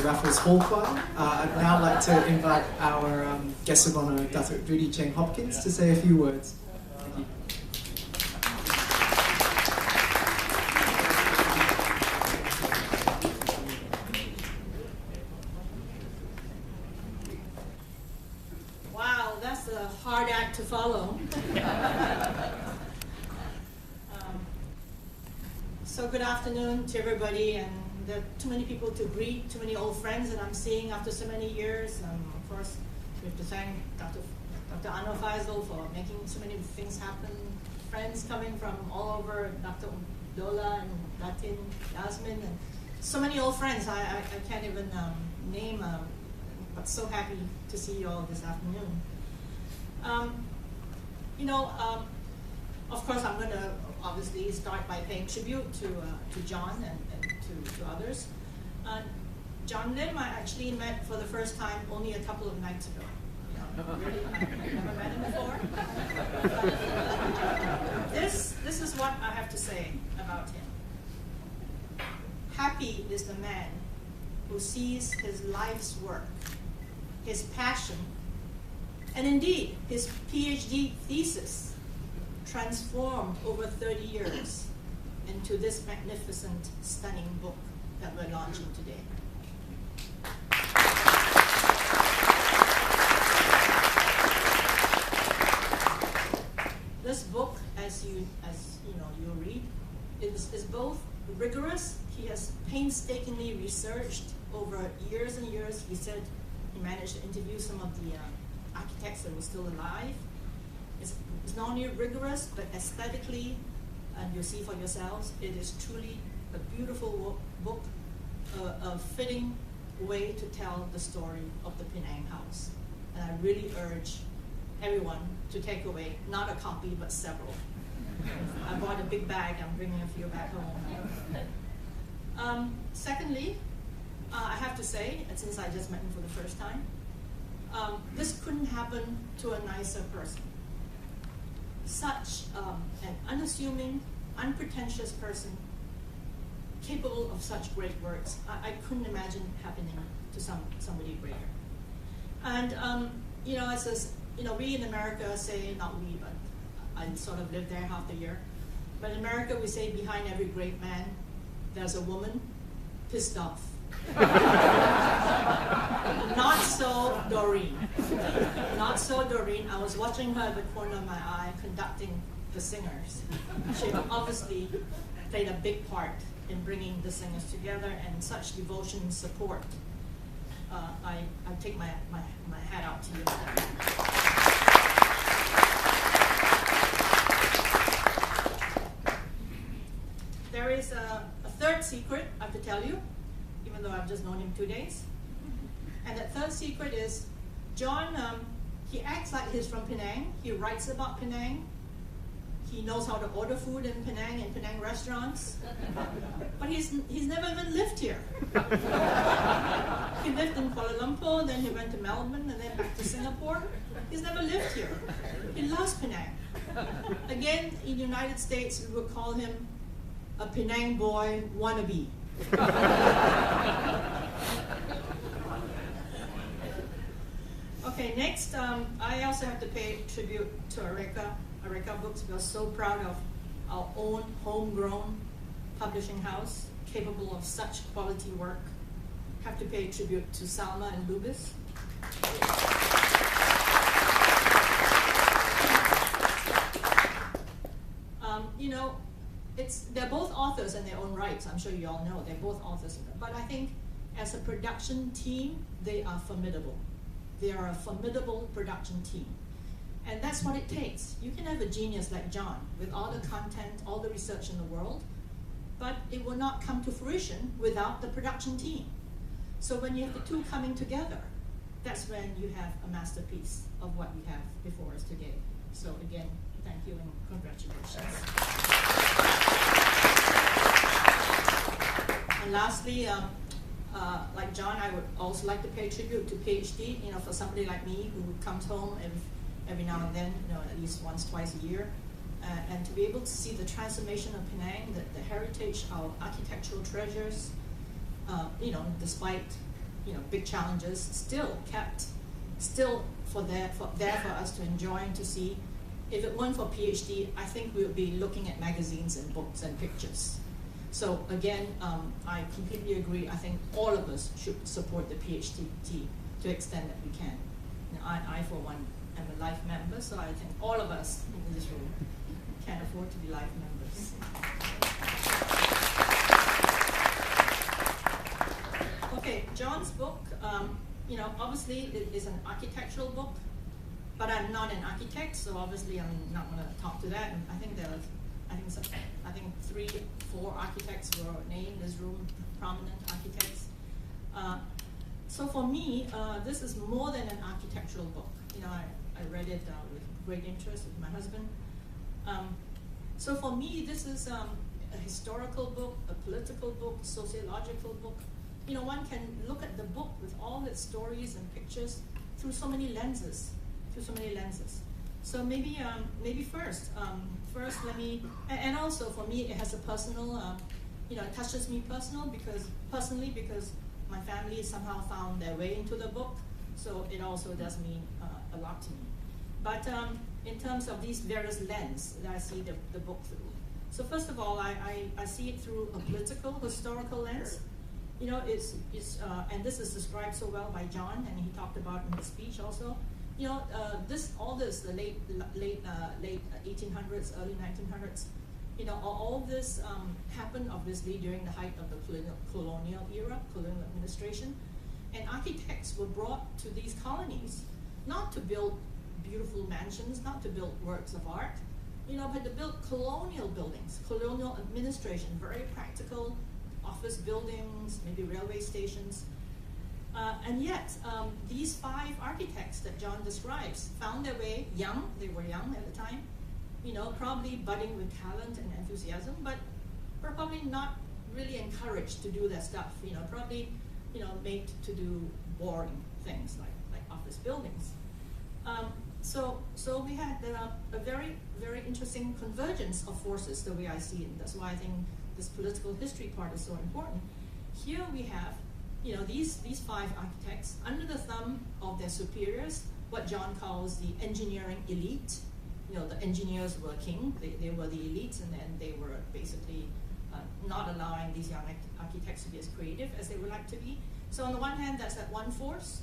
Raffles Hall Choir. I'd now like to invite our guest of honour, Dato Judy Cheng-Hopkins, to say a few words. Thank you. Wow, that's a hard act to follow. So good afternoon to everybody, and there are too many people to greet, too many old friends that I'm seeing after so many years. Of course, we have to thank Dr. Anwar Faisal for making so many things happen. Friends coming from all over, Dr. Dola and Latin, Yasmin, and so many old friends I can't even name, but so happy to see you all this afternoon. Of course, I'm going to obviously start by paying tribute to John and to others. John Lim, I actually met for the first time only a couple of nights ago. Really, I've never met him before. This is what I have to say about him. Happy is the man who sees his life's work, his passion, and indeed his PhD thesis transformed over 30 years into this magnificent, stunning book that we're launching today. This book, as you read, is both rigorous. He has painstakingly researched over years and years. He said he managed to interview some of the architects that were still alive. It's not only rigorous, but aesthetically, and you'll see for yourselves, it is truly a beautiful book, a fitting way to tell the story of the Penang house. And I really urge everyone to take away, not a copy, but several. I bought a big bag, I'm bringing a few back home. Secondly, I have to say, and since I just met him for the first time, this couldn't happen to a nicer person. Such an unassuming, unpretentious person, capable of such great works. I couldn't imagine happening to somebody greater. And we in America say, not we, but I sort of lived there half the year. But in America, we say behind every great man, there's a woman pissed off. Not so Doreen. Not so Doreen. I was watching her at the corner of my eye conducting the singers. She obviously played a big part in bringing the singers together, and such devotion and support. I take my hat out to you. There is a third secret I have to tell you, even though I've just known him 2 days. And that third secret is, John, he acts like he's from Penang. He writes about Penang. He knows how to order food in Penang restaurants. But he's never even lived here. He lived in Kuala Lumpur, then he went to Melbourne, and then back to Singapore. He's never lived here. He loves Penang. Again, in the United States, we would call him a Penang boy wannabe. Okay, next, I also have to pay tribute to Areka Books. We are so proud of our own homegrown publishing house, capable of such quality work. Have to pay tribute to Salma and Lubis. They're both authors in their own rights. I'm sure you all know they're both authors. But I think as a production team, they are formidable. They are a formidable production team. And that's what it takes. You can have a genius like John with all the content, all the research in the world, but it will not come to fruition without the production team. So when you have the two coming together, that's when you have a masterpiece of what we have before us today. So again, thank you and congratulations. And lastly, like John, I would also like to pay tribute to PhD, for somebody like me who comes home every now and then, at least once, twice a year, and to be able to see the transformation of Penang, the heritage, our architectural treasures, despite big challenges still kept, still there for us to enjoy and to see. If it weren't for PhD, I think we would be looking at magazines and books and pictures. So again, I completely agree. I think all of us should support the PhD to the extent that we can. I for one, am a life member, so I think all of us in this room can afford to be life members. Okay, John's book, obviously it is an architectural book, but I'm not an architect, so obviously I'm not going to talk to that. And I think I think 3, 4 architects were named in this room, prominent architects. So for me, this is more than an architectural book. I read it with great interest with my husband. So for me, this is a historical book, a political book, sociological book. One can look at the book with all its stories and pictures through so many lenses. So maybe first let me, and also for me it has a personal, it touches me personally because my family somehow found their way into the book, so it also does mean a lot to me. But in terms of these various lenses that I see the book through. So first of all, I see it through a political, historical lens. And this is described so well by John, and he talked about in his speech also. The late 1800s, early 1900s, all this happened obviously during the height of the colonial era, colonial administration, and architects were brought to these colonies not to build beautiful mansions, not to build works of art, but to build colonial buildings, colonial administration, very practical office buildings, maybe railway stations. And yet, these 5 architects that John describes found their way young. They were young at the time, probably budding with talent and enthusiasm, but were probably not really encouraged to do their stuff. Probably, made to do boring things like office buildings. So we had a very, very interesting convergence of forces the way I see it. And that's why I think this political history part is so important. Here we have these 5 architects under the thumb of their superiors, what John calls the engineering elite. The engineers were king, they were the elites, and then they were basically not allowing these young architects to be as creative as they would like to be. So on the one hand, that's that one force.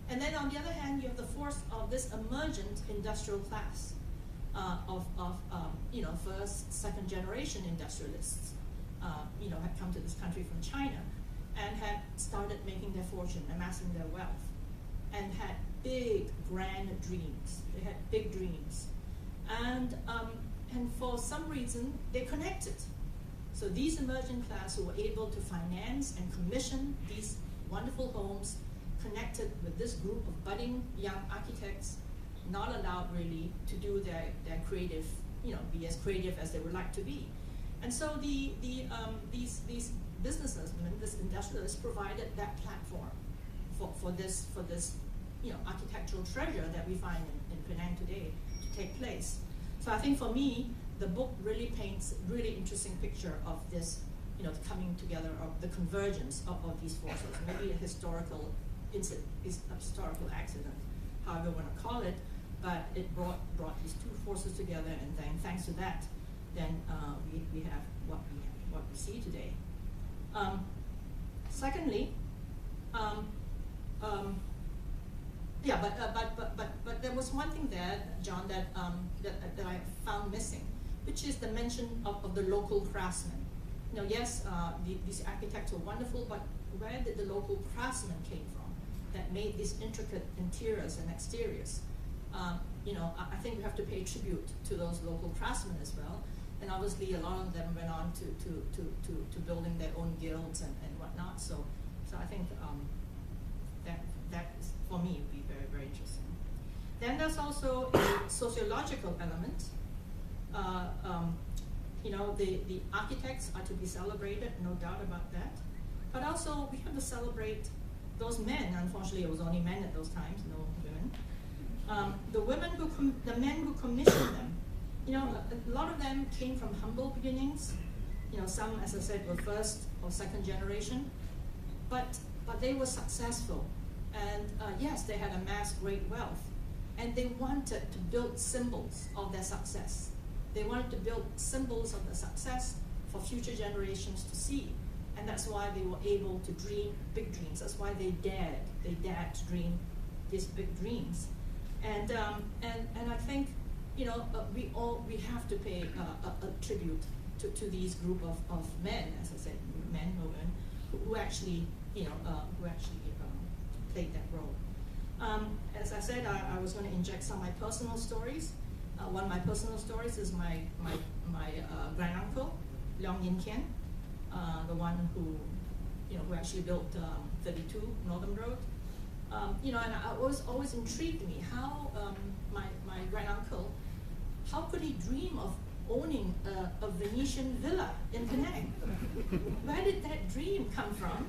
And then on the other hand, you have the force of this emergent industrial class of first, second generation industrialists, had come to this country from China and had started making their fortune, amassing their wealth, and had big, grand dreams. They had big dreams. And for some reason, they connected. So these emergent class who were able to finance and commission these wonderful homes connected with this group of budding young architects, not allowed really to do their creative, be as creative as they would like to be. And so these businessmen, this industrialists, provided that platform for this architectural treasure that we find in Penang today to take place. So I think for me, the book really paints a really interesting picture of this, the coming together of the convergence of these forces. Maybe a historical incident, a historical accident, however you want to call it, but it brought these 2 forces together, and then thanks to that, then we have what we see today. Secondly, but there was one thing there, John, that I found missing, which is the mention of the local craftsmen. Yes, these architects were wonderful, but where did the local craftsmen came from that made these intricate interiors and exteriors? I think we have to pay tribute to those local craftsmen as well. And obviously, a lot of them went on to building their own guilds and whatnot. So I think that is, for me, would be very, very interesting. Then there's also a sociological element. The architects are to be celebrated, no doubt about that. But also, we have to celebrate those men. Unfortunately, it was only men at those times, no women. The men who commissioned them. A lot of them came from humble beginnings. Some, as I said, were first or second generation. But but they were successful. And yes, they had amassed great wealth. And they wanted to build symbols of their success. They wanted to build symbols of their success for future generations to see. And that's why they were able to dream big dreams. That's why they dared to dream these big dreams. And I think, you know, we have to pay a tribute to these group of men, as I said, men, women, who actually, you know, played that role. As I said, I was going to inject some of my personal stories. One of my personal stories is my granduncle, Leong Yin Kian, the one who, you know, who actually built 32 Northern Road. You know, and it was always intrigued me how my granduncle, how could he dream of owning a Venetian villa in Penang? Where did that dream come from?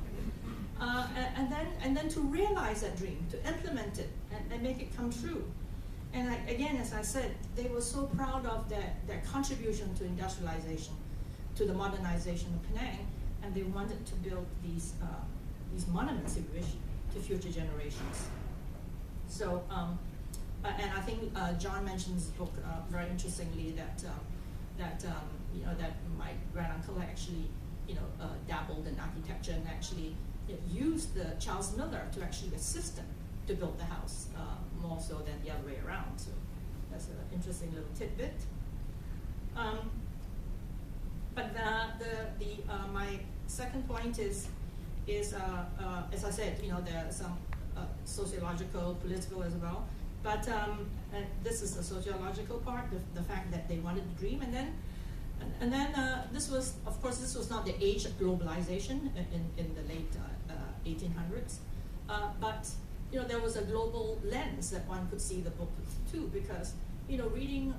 And then to realize that dream, to implement it and make it come true. And again, as I said, they were so proud of their contribution to industrialization, to the modernization of Penang, and they wanted to build these monuments, if you wish, to future generations. So, and I think John mentioned this book very interestingly that you know, that my granduncle actually, you know, dabbled in architecture and actually used Charles Miller to actually assist him to build the house, more so than the other way around. So that's an interesting little tidbit. But my second point is as I said, you know, there are some sociological, political as well. But this is the sociological part, the fact that they wanted to dream, and then this was, of course, this was not the age of globalization in the late 1800s, but you know, there was a global lens that one could see the book too, because you know, reading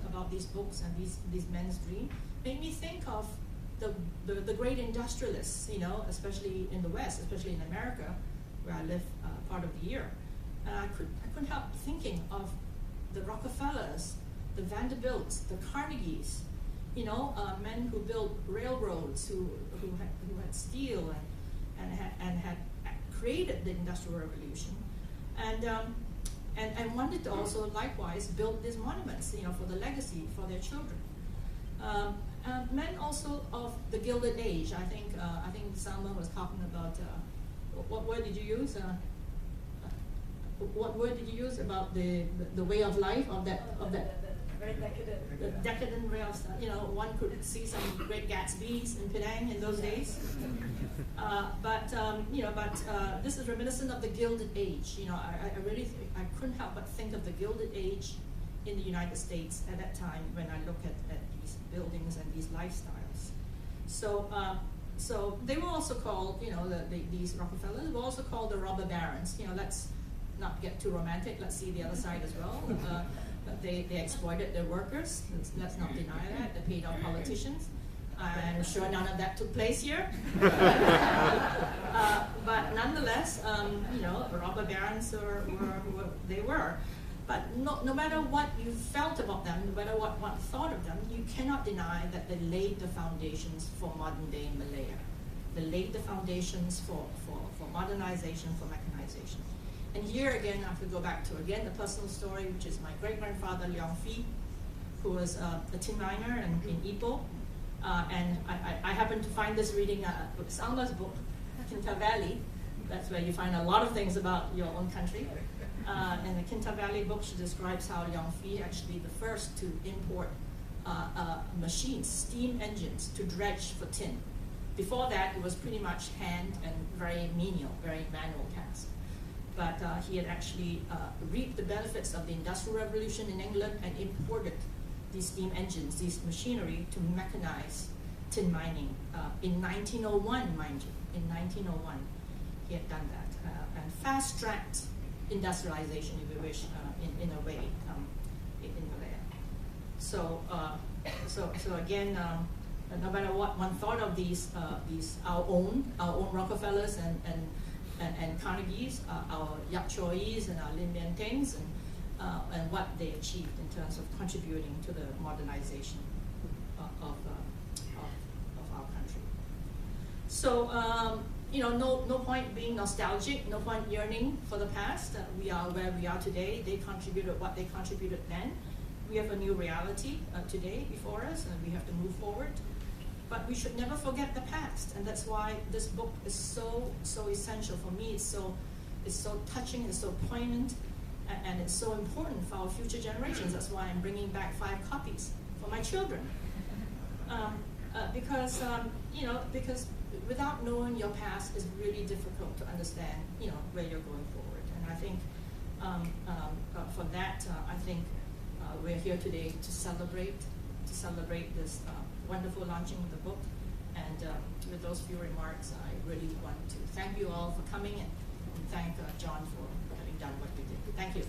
about these books and these men's dream made me think of the great industrialists, you know, especially in the West, especially in America, where I live part of the year. And I couldn't help thinking of the Rockefellers, the Vanderbilts, the Carnegies, you know, men who built railroads, who had steel and had created the Industrial Revolution, and wanted to also likewise build these monuments, you know, for the legacy for their children. Men also of the Gilded Age. I think Salma was talking about what word did you use? What word did you use about the way of life of that very decadent. The decadent way of, you know, one could see some great Gatsbys in Penang in those days. You know, this is reminiscent of the Gilded Age. You know, I couldn't help but think of the Gilded Age in the United States at that time when I look at these buildings and these lifestyles. So they were also called, you know, these Rockefellers were also called the robber barons. You know, let's not get too romantic. Let's see the other side as well. They exploited their workers. Let's not deny that. They paid off politicians. I'm sure none of that took place here. But nonetheless, you know, robber barons were they were. But no matter what you felt about them, no matter what one thought of them, you cannot deny that they laid the foundations for modern day Malaya. They laid the foundations for modernization, for mechanization. And here again, I have to go back to again the personal story, which is my great-grandfather Leong Phi, who was a tin miner in Ipoh. And I happened to find this reading Salma's book, Kinta Valley. That's where you find a lot of things about your own country. And the Kinta Valley book, she describes how Leong Phi actually the first to import machines, steam engines, to dredge for tin. Before that, it was pretty much hand and very menial, very manual task. But he had actually reaped the benefits of the Industrial Revolution in England and imported these steam engines, these machinery, to mechanize tin mining in 1901, mind you. In 1901, he had done that and fast-tracked industrialization, if you wish, in a way, in Malaya. So again, no matter what one thought of these our own Rockefellers and Carnegies, our Yap Choys and our Lin Mian Tings, and what they achieved in terms of contributing to the modernization of our country. So no point being nostalgic, no point yearning for the past. We are where we are today. They contributed what they contributed then. We have a new reality today before us, and we have to move forward. But we should never forget the past, and that's why this book is so essential for me. It's so touching, it's so poignant, and it's so important for our future generations. That's why I'm bringing back 5 copies for my children. Because without knowing your past, it's really difficult to understand, where you're going forward. And I think for that, I think we're here today to celebrate this wonderful launching of the book. And with those few remarks, I really want to thank you all for coming and thank John for having done what we did. Thank you.